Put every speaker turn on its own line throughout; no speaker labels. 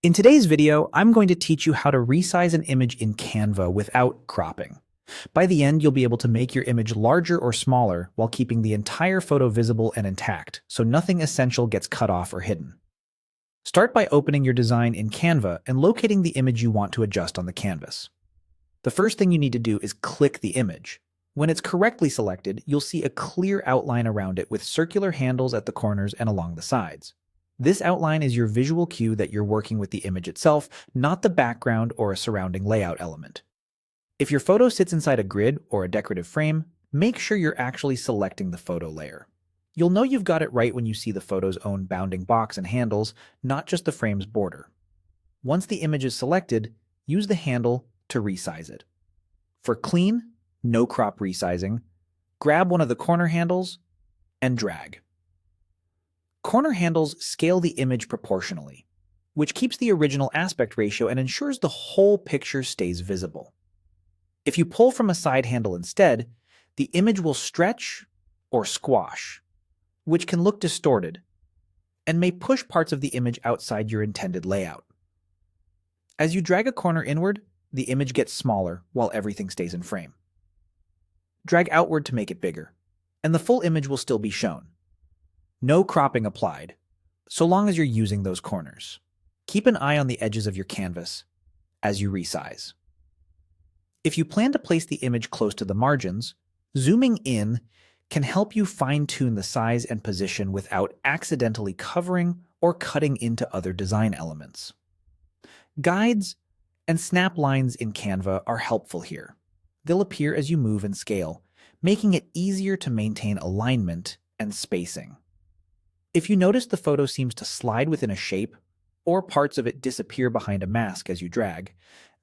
In today's video, I'm going to teach you how to resize an image in Canva without cropping. By the end, you'll be able to make your image larger or smaller while keeping the entire photo visible and intact, so nothing essential gets cut off or hidden. Start by opening your design in Canva and locating the image you want to adjust on the canvas. The first thing you need to do is click the image. When it's correctly selected, you'll see a clear outline around it with circular handles at the corners and along the sides. This outline is your visual cue that you're working with the image itself, not the background or a surrounding layout element. If your photo sits inside a grid or a decorative frame, make sure you're actually selecting the photo layer. You'll know you've got it right when you see the photo's own bounding box and handles, not just the frame's border. Once the image is selected, use the handle to resize it. For clean, no crop resizing, grab one of the corner handles and drag. Corner handles scale the image proportionally, which keeps the original aspect ratio and ensures the whole picture stays visible. If you pull from a side handle instead, the image will stretch or squash, which can look distorted and may push parts of the image outside your intended layout. As you drag a corner inward, the image gets smaller while everything stays in frame. Drag outward to make it bigger, and the full image will still be shown. No cropping applied, so long as you're using those corners. Keep an eye on the edges of your canvas as you resize. If you plan to place the image close to the margins, zooming in can help you fine-tune the size and position without accidentally covering or cutting into other design elements. Guides and snap lines in Canva are helpful here. They'll appear as you move and scale, making it easier to maintain alignment and spacing. If you notice the photo seems to slide within a shape, or parts of it disappear behind a mask as you drag,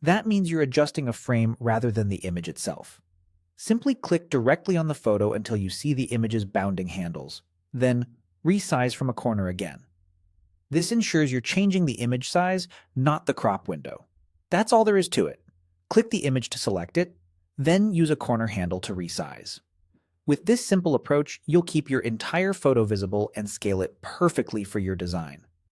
that means you're adjusting a frame rather than the image itself. Simply click directly on the photo until you see the image's bounding handles, then resize from a corner again. This ensures you're changing the image size, not the crop window. That's all there is to it. Click the image to select it, then use a corner handle to resize. With this simple approach, you'll keep your entire photo visible and scale it perfectly for your design.